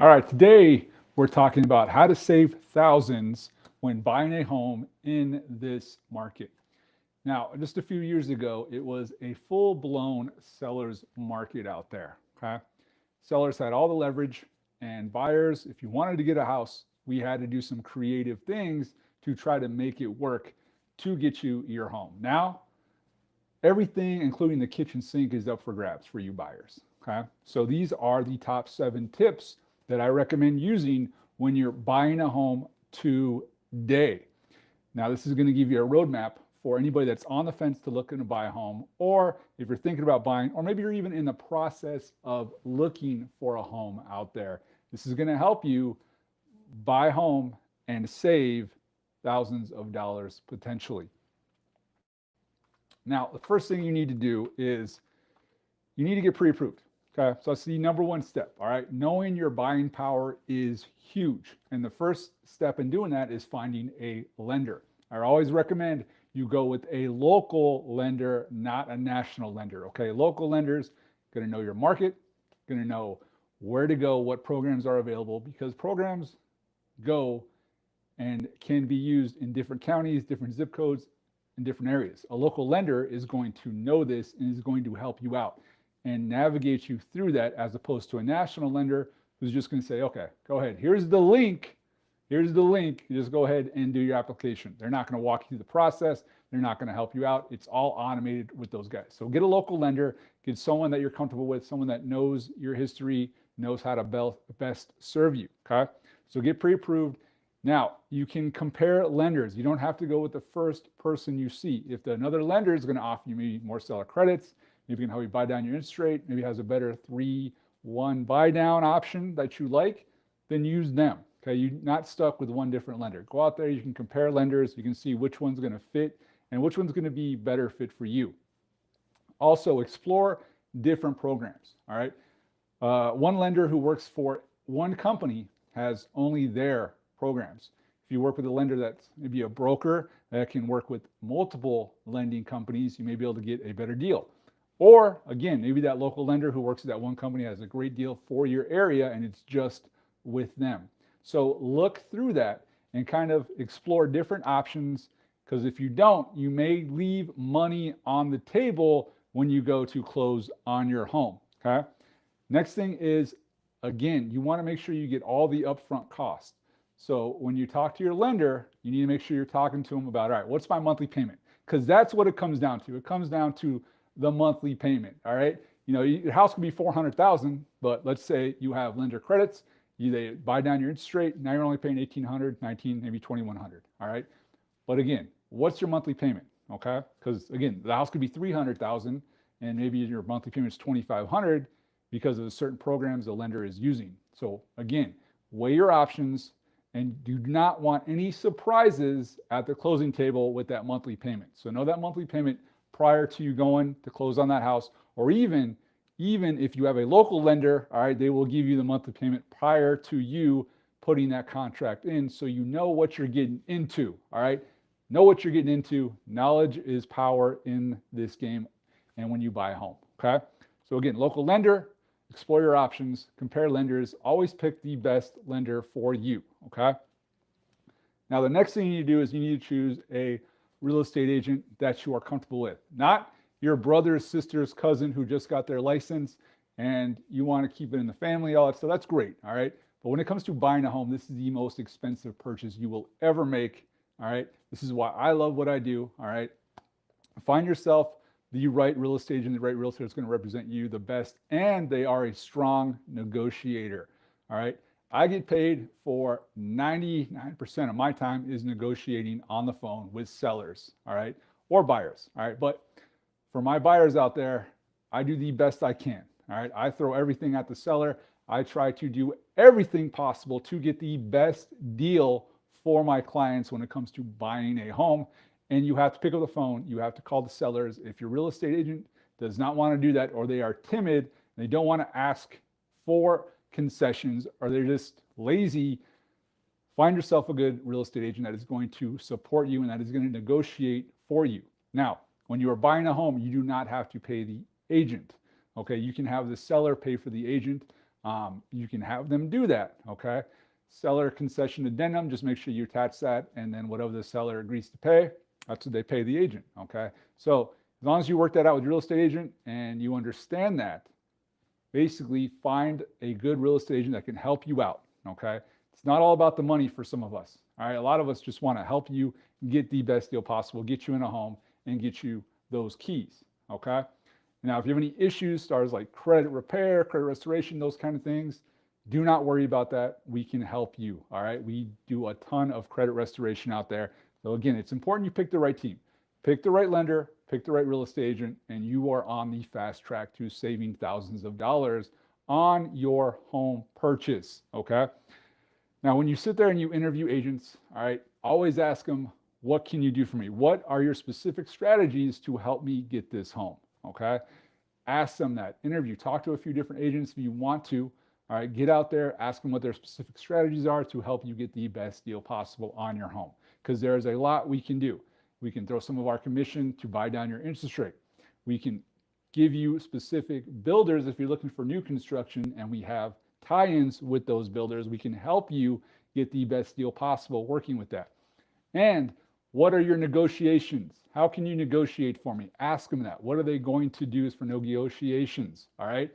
All right, today we're talking about how to save thousands when buying a home in this market. Now, just a few years ago, it was a full blown seller's market out there. Okay. Sellers had all the leverage, and buyers, if you wanted to get a house, we had to do some creative things to try to make it work to get you your home. Now, everything, including the kitchen sink, is up for grabs for you buyers. Okay. So these are the top 7 tips that I recommend using when you're buying a home today. Now, this is going to give you a roadmap for anybody that's on the fence to looking to buy a home, or if you're thinking about buying, or maybe you're even in the process of looking for a home out there. This is going to help you buy a home and save thousands of dollars potentially. Now, the first thing you need to do is you need to get pre-approved. Okay, so that's the number one step. All right, knowing your buying power is huge, and the first step in doing that is finding a lender. I always recommend you go with a local lender, not a national lender. Okay, local lenders going to know your market, going to know where to go, what programs are available, because programs go and can be used in different counties, different zip codes, in different areas. A local lender is going to know this and is going to help you out and navigate you through that, as opposed to a national lender who's just going to say, okay, go ahead. Here's the link. Here's the link. You just go ahead and do your application. They're not going to walk you through the process. They're not going to help you out. It's all automated with those guys. So get a local lender, get someone that you're comfortable with, someone that knows your history, knows how to best serve you. Okay. So get pre-approved. Now, you can compare lenders. You don't have to go with the first person you see. If another lender is going to offer you maybe more seller credits, maybe can help you buy down your interest rate, maybe has a better 3-1 buy down option that you like, then use them. Okay, you're not stuck with one different lender. Go out there, you can compare lenders, you can see which one's going to fit and which one's going to be better fit for you. Also, explore different programs. All right, one lender who works for one company has only their programs. If you work with a lender that's maybe a broker that can work with multiple lending companies, you may be able to get a better deal. Or again, maybe that local lender who works at that one company has a great deal for your area and it's just with them. So look through that and kind of explore different options, because if you don't, you may leave money on the table when you go to close on your home. Okay. Next thing is, again, you want to make sure you get all the upfront costs. So when you talk to your lender, you need to make sure you're talking to them about, all right, what's my monthly payment? Because that's what it comes down to. It comes down to the monthly payment. All right. You know, your house could be 400,000, but let's say you have lender credits, they buy down your interest rate. Now you're only paying 1,800, 19, maybe 2,100. All right. But again, what's your monthly payment? Okay. Because again, the house could be 300,000 and maybe your monthly payment is 2,500 because of the certain programs the lender is using. So again, weigh your options and do not want any surprises at the closing table with that monthly payment. So know that monthly payment prior to you going to close on that house, or even if you have a local lender, all right, they will give you the monthly payment prior to you putting that contract in, so you know what you're getting into. All right, know what you're getting into. Knowledge is power in this game and when you buy a home. Okay, so again, local lender, explore your options, compare lenders, always pick the best lender for you. Okay, now the next thing you need to do is you need to choose a real estate agent that you are comfortable with, not your brother's, sister's, cousin who just got their license and you want to keep it in the family, all that stuff. That's great. All right. But when it comes to buying a home, this is the most expensive purchase you will ever make. All right. This is why I love what I do. All right. Find yourself the right real estate agent, the right realtor that's going to represent you the best, and they are a strong negotiator. All right. I get paid for 99% of my time is negotiating on the phone with sellers, all right, or buyers, all right. But for my buyers out there, I do the best I can, all right. I throw everything at the seller. I try to do everything possible to get the best deal for my clients when it comes to buying a home. And you have to pick up the phone. You have to call the sellers. If your real estate agent does not want to do that, or they are timid, they don't want to ask for concessions, or they're just lazy, find yourself a good real estate agent that is going to support you and that is going to negotiate for you. Now, when you are buying a home, you do not have to pay the agent. Okay, you can have the seller pay for the agent. You can have them do that, okay? Seller concession addendum, just make sure you attach that, and then whatever the seller agrees to pay, that's what they pay the agent, okay? So as long as you work that out with your real estate agent and you understand that, basically find a good real estate agent that can help you out, okay? It's not all about the money for some of us, all right? A lot of us just want to help you get the best deal possible, get you in a home, and get you those keys, okay? Now, if you have any issues, stars like credit repair, credit restoration, those kind of things, do not worry about that. We can help you, all right? We do a ton of credit restoration out there. So again, it's important you pick the right team. Pick the right lender, pick the right real estate agent, and you are on the fast track to saving thousands of dollars on your home purchase, okay? Now, when you sit there and you interview agents, all right, always ask them, what can you do for me? What are your specific strategies to help me get this home, okay? Ask them that. Interview, talk to a few different agents if you want to, all right? Get out there, ask them what their specific strategies are to help you get the best deal possible on your home, because there's a lot we can do. We can throw some of our commission to buy down your interest rate. We can give you specific builders if you're looking for new construction, and we have tie-ins with those builders. We can help you get the best deal possible working with that. And what are your negotiations? How can you negotiate for me? Ask them that. What are they going to do for negotiations? All right.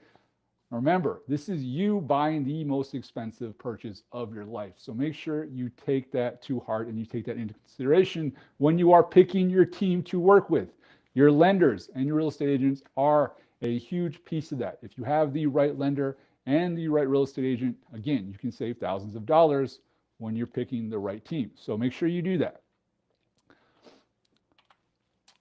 Remember, this is you buying the most expensive purchase of your life. So make sure you take that to heart and you take that into consideration when you are picking your team to work with. Your lenders and your real estate agents are a huge piece of that. If you have the right lender and the right real estate agent, again, you can save thousands of dollars when you're picking the right team. So make sure you do that.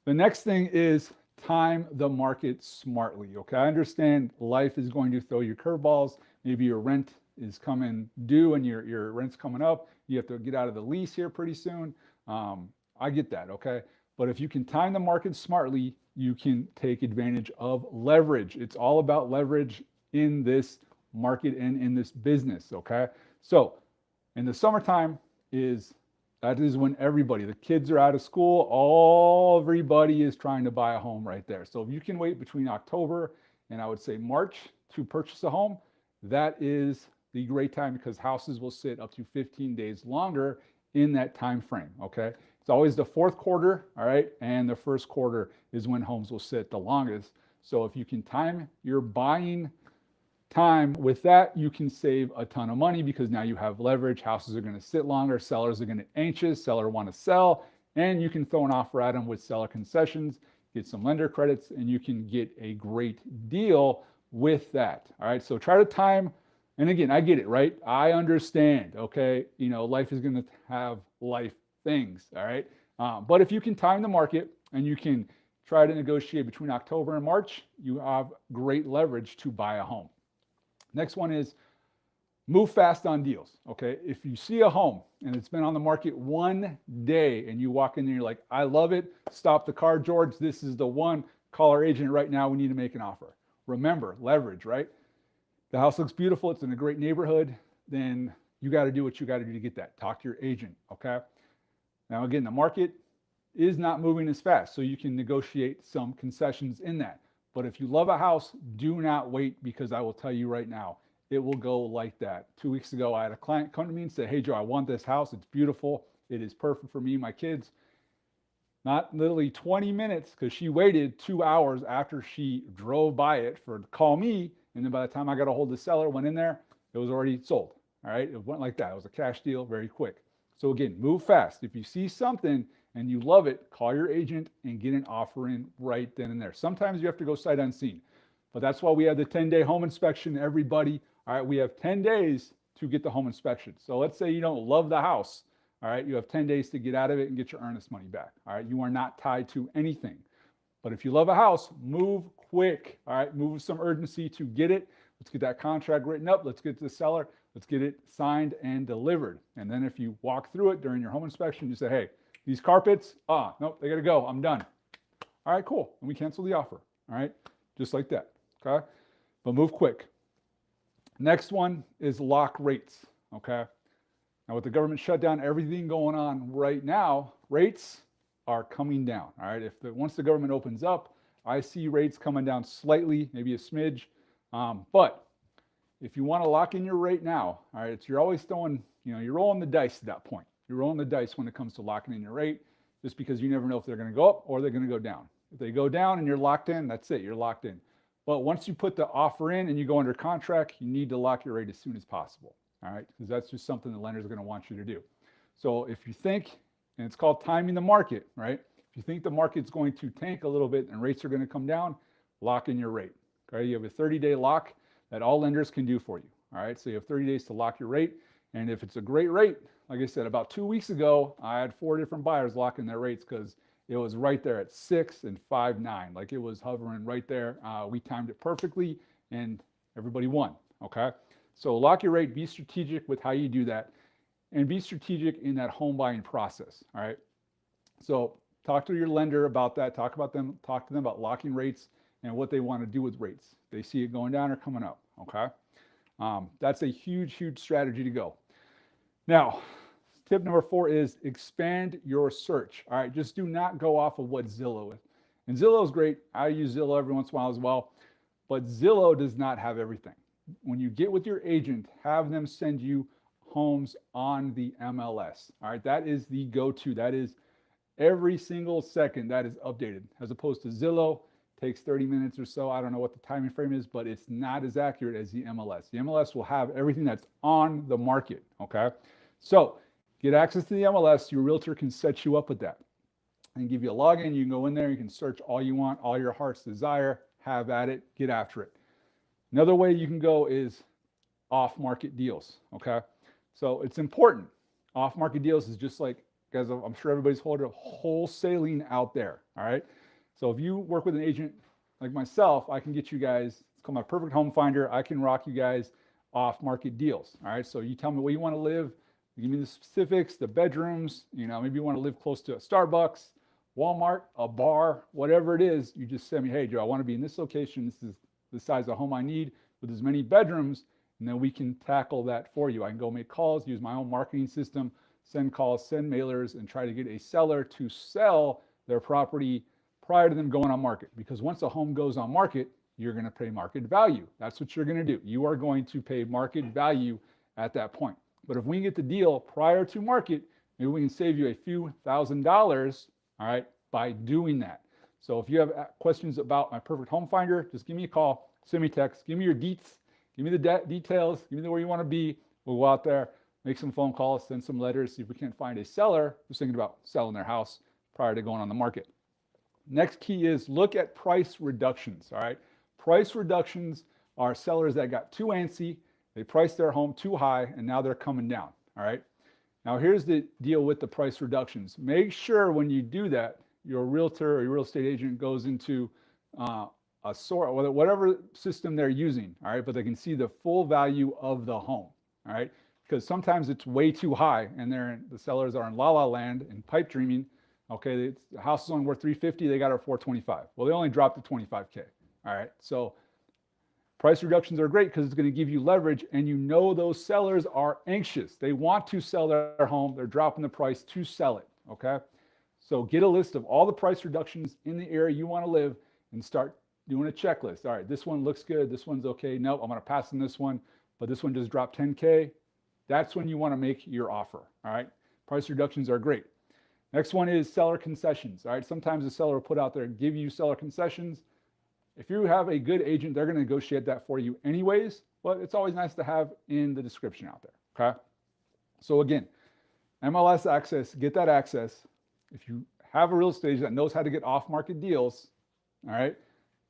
The next thing is time the market smartly, okay? I understand life is going to throw you curveballs. Maybe your rent is coming due and your rent's coming up. You have to get out of the lease here pretty soon. I get that, okay? But if you can time the market smartly, you can take advantage of leverage. It's all about leverage in this market and in this business, okay? So in the summertime that is when everybody, the kids are out of school, everybody is trying to buy a home right there. So if you can wait between October and I would say March to purchase a home, that is the great time, because houses will sit up to 15 days longer in that time frame, okay? It's always the fourth quarter, all right? And the first quarter is when homes will sit the longest. So if you can time your buying time with that, you can save a ton of money, because now you have leverage. Houses are going to sit longer. Sellers are going to be anxious. Seller want to sell, and you can throw an offer at them with seller concessions, get some lender credits, and you can get a great deal with that. All right. So try to time. And again, I get it, right? I understand. Okay. You know, life is going to have life things. All right. But if you can time the market and you can try to negotiate between October and March, you have great leverage to buy a home. Next one is move fast on deals, okay? If you see a home and it's been on the market one day and you walk in there and you're like, I love it, stop the car, George, this is the one, call our agent right now, we need to make an offer. Remember, leverage, right? The house looks beautiful, it's in a great neighborhood, then you got to do what you got to do to get that. Talk to your agent, okay? Now, again, the market is not moving as fast, so you can negotiate some concessions in that. But if you love a house, do not wait, because I will tell you right now, it will go like that. 2 weeks ago, I had a client come to me and say, hey, Joe, I want this house. It's beautiful. It is perfect for me and my kids. Not literally 20 minutes, because she waited 2 hours after she drove by it for to call me. And then by the time I got a hold of the seller, went in there, it was already sold. All right. It went like that. It was a cash deal, very quick. So again, move fast. If you see something and you love it, call your agent and get an offer in right then and there. Sometimes you have to go sight unseen, but that's why we have the 10-day home inspection. Everybody, all right, we have 10 days to get the home inspection. So let's say you don't love the house, all right, you have 10 days to get out of it and get your earnest money back, all right? You are not tied to anything. But if you love a house, move quick, all right? Move with some urgency to get it. Let's get that contract written up. Let's get to the seller. Let's get it signed and delivered. And then if you walk through it during your home inspection, you say, hey, these carpets, nope, they got to go. I'm done. All right, cool. And we cancel the offer. All right, just like that. Okay, but move quick. Next one is lock rates. Okay, now with the government shutdown, everything going on right now, rates are coming down. All right, once the government opens up, I see rates coming down slightly, maybe a smidge. But if you want to lock in your rate now, all right, you're always throwing, you're rolling the dice at that point. You're rolling the dice when it comes to locking in your rate, just because you never know if they're going to go up or they're going to go down. If they go down and you're locked in, that's it, you're locked in. But once you put the offer in and you go under contract, you need to lock your rate as soon as possible, all right? Because that's just something the lenders are going to want you to do. So if you think, and it's called timing the market, right? If you think the market's going to tank a little bit and rates are going to come down, lock in your rate, okay? You have a 30-day lock that all lenders can do for you, all right? So you have 30 days to lock your rate. And if it's a great rate, like I said, about 2 weeks ago, I had 4 different buyers locking their rates because it was right there at 6 and 5.9. Like it was hovering right there. We timed it perfectly and everybody won, okay? So lock your rate, be strategic with how you do that, and be strategic in that home buying process, all right? So talk to your lender about that. Talk to them about locking rates and what they want to do with rates. They see it going down or coming up, okay? That's a huge, huge strategy to go. Now, tip number 4 is expand your search. All right, just do not go off of what Zillow is. And Zillow is great. I use Zillow every once in a while as well, but Zillow does not have everything. When you get with your agent, have them send you homes on the MLS. All right, that is the go-to. That is every single second that is updated, as opposed to Zillow. Takes 30 minutes or so. I don't know what the timing frame is, but it's not as accurate as the MLS. The MLS will have everything that's on the market, okay? So get access to the MLS. Your realtor can set you up with that and give you a login. You can go in there, you can search all you want, all your heart's desire, have at it, get after it. Another way you can go is off-market deals, okay? So it's important. Off-market deals is just like, guys, I'm sure everybody's wholesaling out there, all right? So if you work with an agent like myself, I can get you guys, it's called my Perfect Home Finder. I can rock you guys off-market deals, all right? So you tell me where you want to live, give me the specifics, the bedrooms, maybe you want to live close to a Starbucks, Walmart, a bar, whatever it is. You just send me, hey, Joe, I want to be in this location. This is the size of home I need with as many bedrooms, and then we can tackle that for you. I can go make calls, use my own marketing system, send calls, send mailers, and try to get a seller to sell their property prior to them going on market. Because once a home goes on market, you're going to pay market value. That's what you're going to do. You are going to pay market value at that point. But if we get the deal prior to market, maybe we can save you a few $1,000s, all right, by doing that. So if you have questions about my Perfect Home Finder, just give me a call, send me a text, give me your deets, give me the details, give me where you want to be. We'll go out there, make some phone calls, send some letters, see if we can't find a seller who's thinking about selling their house prior to going on the market. Next key is look at price reductions, all right? Price reductions are sellers that got too antsy, they priced their home too high, and now they're coming down, all right? Now here's the deal with the price reductions. Make sure when you do that, your realtor or your real estate agent goes into a sort, whatever system they're using, all right? But they can see the full value of the home, all right? Because sometimes it's way too high and the sellers are in la-la land and pipe dreaming. Okay, the house is only worth $350, they got it for $425. Well, they only dropped to $25K. All right, so price reductions are great because it's going to give you leverage, and those sellers are anxious. They want to sell their home. They're dropping the price to sell it. Okay, so get a list of all the price reductions in the area you want to live and start doing a checklist. All right, this one looks good. This one's okay. Nope, I'm going to pass on this one, but this one just dropped 10K. That's when you want to make your offer. All right, price reductions are great. Next one is seller concessions. All right, sometimes the seller will put out there and give you seller concessions. If you have a good agent, they're going to negotiate that for you anyways, but it's always nice to have in the description out there, okay? So again, MLS access, get that access. If you have a real estate agent that knows how to get off-market deals, all right,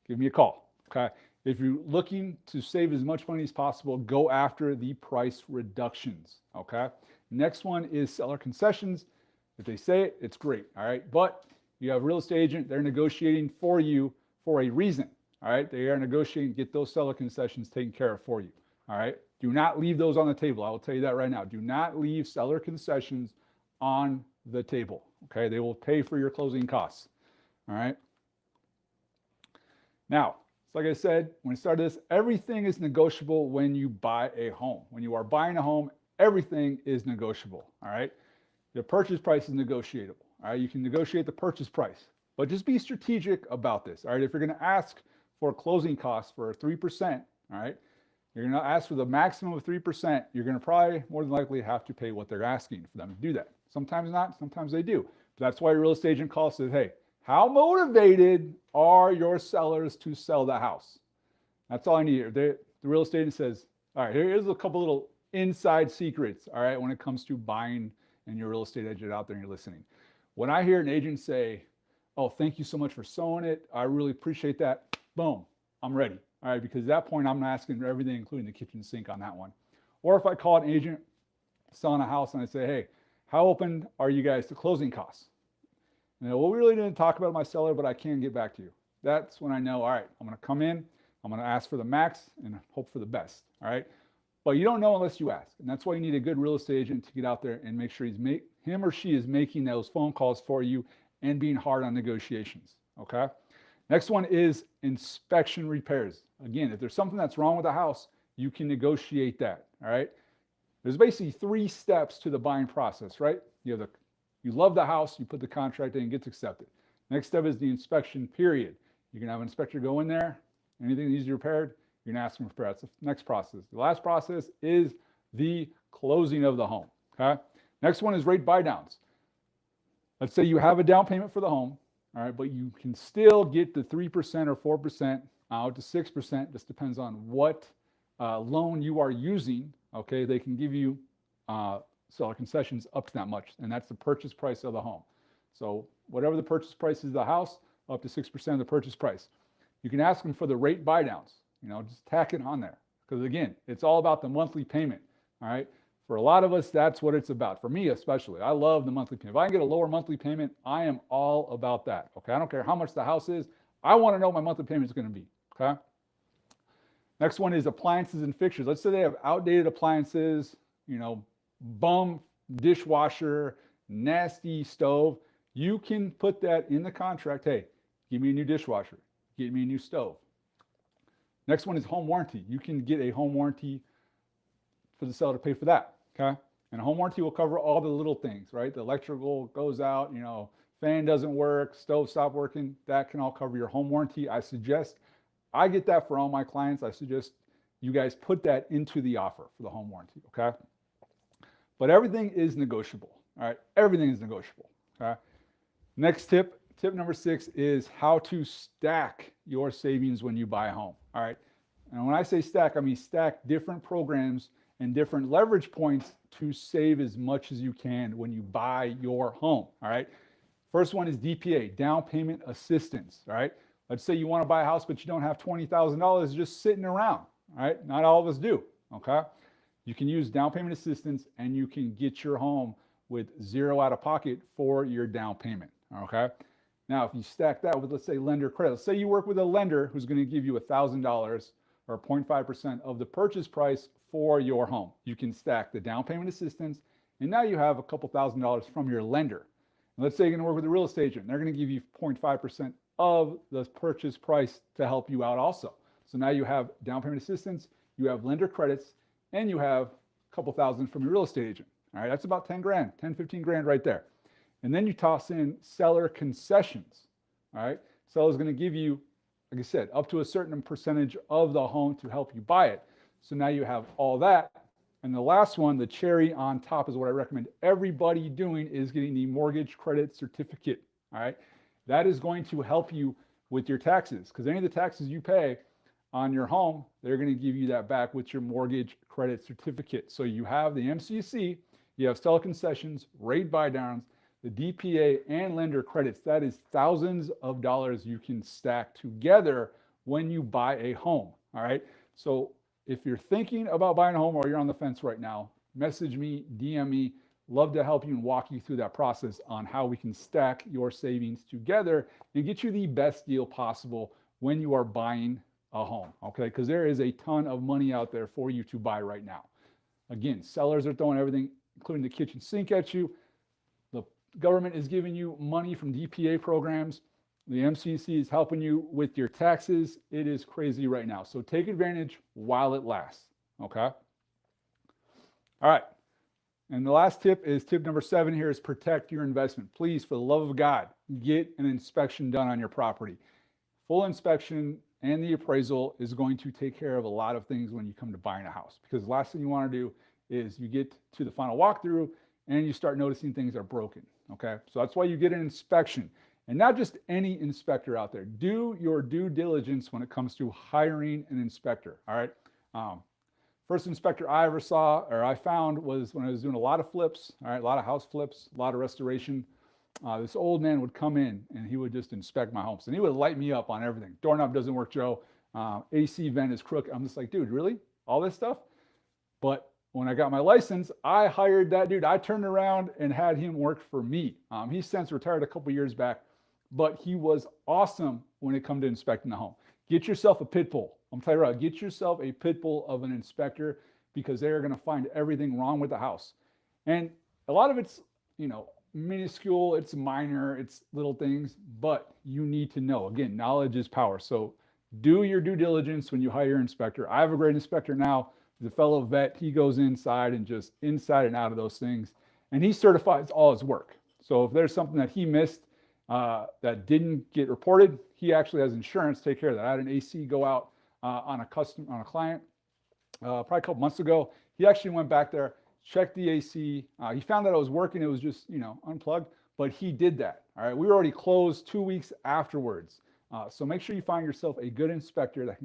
give me a call, okay? If you're looking to save as much money as possible, go after the price reductions, okay? Next one is seller concessions. If they say it, it's great, all right? But you have a real estate agent, they're negotiating for you for a reason, all right? They are negotiating to get those seller concessions taken care of for you, all right? Do not leave those on the table. I will tell you that right now. Do not leave seller concessions on the table, okay? They will pay for your closing costs, all right? Now, like I said, when I started this, everything is negotiable when you buy a home. When you are buying a home, everything is negotiable, all right? The purchase price is negotiable, all right? You can negotiate the purchase price, but just be strategic about this, all right? If you're gonna ask for closing costs for 3%, all right? You're going to ask for the maximum of 3%. You're going to probably more than likely have to pay what they're asking for them to do that. Sometimes not, sometimes they do. But that's why your real estate agent calls and says, hey, how motivated are your sellers to sell the house? That's all I need. The real estate agent says, all right, here's a couple little inside secrets, all right, when it comes to buying, and your real estate agent out there and you're listening. When I hear an agent say, oh, thank you so much for selling it, I really appreciate that, boom, I'm ready. All right, because at that point, I'm asking for everything, including the kitchen sink on that one. Or if I call an agent selling a house and I say, hey, how open are you guys to closing costs? And well, we really didn't talk about my seller, but I can get back to you. That's when I know, all right, I'm going to come in, I'm going to ask for the max and hope for the best. All right. But you don't know unless you ask. And that's why you need a good real estate agent to get out there and make sure him or she is making those phone calls for you and being hard on negotiations. Okay. Next one is inspection repairs. Again, if there's something that's wrong with the house, you can negotiate that. All right. There's basically 3 steps to the buying process, right? You love the house, you put the contract in, and it gets accepted. Next step is the inspection period. You're gonna have an inspector go in there, anything that needs to be repaired, you're gonna ask them for repair. That's the next process. The last process is the closing of the home. Okay. Next one is rate buy downs. Let's say you have a down payment for the home, all right, but you can still get the 3% or 4% out to 6%. This depends on what loan you are using. Okay, they can give you seller concessions up to that much, and that's the purchase price of the home. So whatever the purchase price is of the house, up to 6% of the purchase price. You can ask them for the rate buy downs. Just tack it on there, because again, it's all about the monthly payment. All right. For a lot of us, that's what it's about. For me, especially, I love the monthly payment. If I can get a lower monthly payment, I am all about that. Okay. I don't care how much the house is. I want to know what my monthly payment is going to be. Okay. Next one is appliances and fixtures. Let's say they have outdated appliances, bum dishwasher, nasty stove. You can put that in the contract. Hey, give me a new dishwasher. Give me a new stove. Next one is home warranty. You can get a home warranty for the seller to pay for that, okay? And a home warranty will cover all the little things, right? The electrical goes out, fan doesn't work, stove stopped working. That can all cover your home warranty. I get that for all my clients. I suggest you guys put that into the offer for the home warranty, okay? But everything is negotiable, all right? Everything is negotiable, okay? Next tip number 6 is how to stack your savings when you buy a home, all right? And when I say stack, I mean stack different programs and different leverage points to save as much as you can when you buy your home, all right? First one is DPA, down payment assistance, all right? Let's say you want to buy a house, but you don't have $20,000 just sitting around, all right? Not all of us do, okay? You can use down payment assistance and you can get your home with 0 out of pocket for your down payment, okay? Now, if you stack that with, let's say, lender credit, let's say you work with a lender who's going to give you $1,000 or 0.5% of the purchase price for your home. You can stack the down payment assistance, and now you have a couple $1,000s from your lender. And let's say you're going to work with a real estate agent. They're going to give you 0.5% of the purchase price to help you out also. So now you have down payment assistance, you have lender credits, and you have a couple thousand from your real estate agent. All right, that's about 10 grand, 10, 15 grand right there. And then you toss in seller concessions. All right, seller's going to give you, like I said, up to a certain percentage of the home to help you buy it. So now you have all that. And the last one, the cherry on top, is what I recommend everybody doing, is getting the mortgage credit certificate. All right, that is going to help you with your taxes, because any of the taxes you pay on your home, they're going to give you that back with your mortgage credit certificate. So you have the MCC, you have seller concessions, rate buy downs, the DPA, and lender credits. That is thousands of dollars you can stack together when you buy a home. All right. So if you're thinking about buying a home or you're on the fence right now, message me, DM me. Love to help you and walk you through that process on how we can stack your savings together and get you the best deal possible when you are buying a home. Okay. Because there is a ton of money out there for you to buy right now. Again, sellers are throwing everything, including the kitchen sink, at you. Government is giving you money from DPA programs. The MCC is helping you with your taxes. It is crazy right now. So take advantage while it lasts. Okay. All right. And the last tip is tip number 7 here is protect your investment. Please, for the love of God, get an inspection done on your property. Full inspection and the appraisal is going to take care of a lot of things when you come to buying a house, because the last thing you want to do is you get to the final walkthrough and you start noticing things are broken. Okay, so that's why you get an inspection, and not just any inspector out there. Do your due diligence when it comes to hiring an inspector. All right. First inspector I ever saw or I found was when I was doing a lot of flips. All right, a lot of house flips, a lot of restoration. This old man would come in and he would just inspect my homes, and he would light me up on everything. Doorknob doesn't work, Joe. AC vent is crooked. I'm just like, dude, really? All this stuff? But when I got my license, I hired that dude. I turned around and had him work for me. He's since retired a couple years back, but he was awesome when it come to inspecting the home. Get yourself a pit bull. I'm telling you right, get yourself a pit bull of an inspector, because they are going to find everything wrong with the house. And a lot of it's, minuscule, it's minor, it's little things, but you need to know. Again, knowledge is power. So do your due diligence when you hire your inspector. I have a great inspector now. The fellow vet, he goes inside and just inside and out of those things, and he certifies all his work. So if there's something that he missed that didn't get reported, he actually has insurance to take care of that. I had an AC go out on a client probably a couple months ago. He actually went back there, checked the AC. He found that it was working. It was just unplugged, but he did that. All right, we were already closed 2 weeks afterwards. So make sure you find yourself a good inspector that's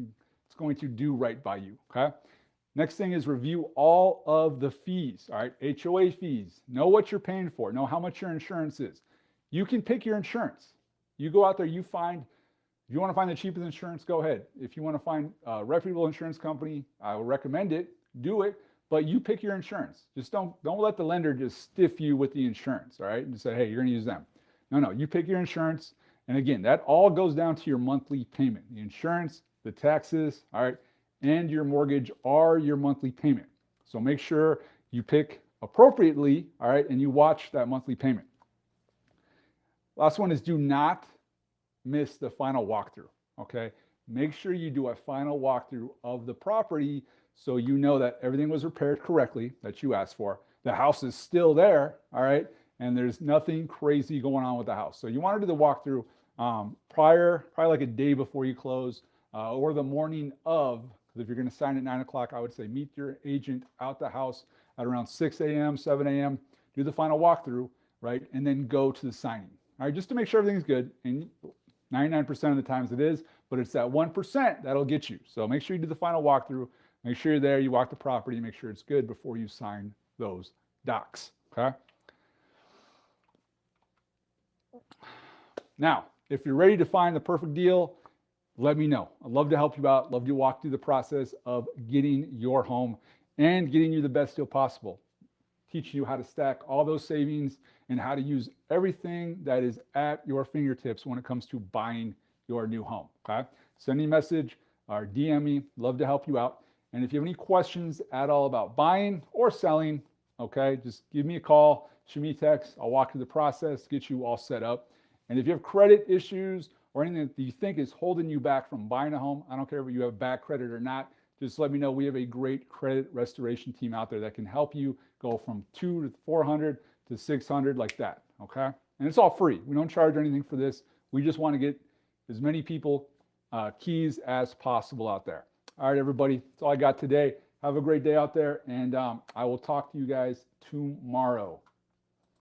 going to do right by you. Okay. Next thing is review all of the fees. All right, HOA fees. Know what you're paying for. Know how much your insurance is. You can pick your insurance. You go out there, you find, if you want to find the cheapest insurance, go ahead. If you want to find a reputable insurance company, I would recommend it. Do it, but you pick your insurance. Just don't let the lender just stiff you with the insurance. All right, and say, hey, you're going to use them. No, you pick your insurance. And again, that all goes down to your monthly payment. The insurance, the taxes, all right, and your mortgage are your monthly payment. So make sure you pick appropriately, all right, and you watch that monthly payment. Last one is do not miss the final walkthrough, okay? Make sure you do a final walkthrough of the property so you know that everything was repaired correctly that you asked for. The house is still there, all right? And there's nothing crazy going on with the house. So you want to do the walkthrough probably like a day before you close or the morning of, because if you're going to sign at 9 o'clock, I would say meet your agent out the house at around 6 a.m., 7 a.m., do the final walkthrough, right? And then go to the signing. All right, just to make sure everything's good. And 99% of the times it is, but it's that 1% that'll get you. So make sure you do the final walkthrough. Make sure you're there, you walk the property, make sure it's good before you sign those docs, okay? Now, if you're ready to find the perfect deal, let me know. I'd love to help you out. Love to walk through the process of getting your home and getting you the best deal possible. Teaching you how to stack all those savings and how to use everything that is at your fingertips when it comes to buying your new home, okay? Send me a message or DM me. Love to help you out. And if you have any questions at all about buying or selling, okay, just give me a call, shoot me a text. I'll walk through the process, get you all set up. And if you have credit issues or anything that you think is holding you back from buying a home, I don't care if you have bad credit or not, just let me know. We have a great credit restoration team out there that can help you go from 200 to 400 to 600 like that, okay? And it's all free. We don't charge anything for this. We just want to get as many people keys as possible out there. All right, everybody, that's all I got today. Have a great day out there, and I will talk to you guys tomorrow.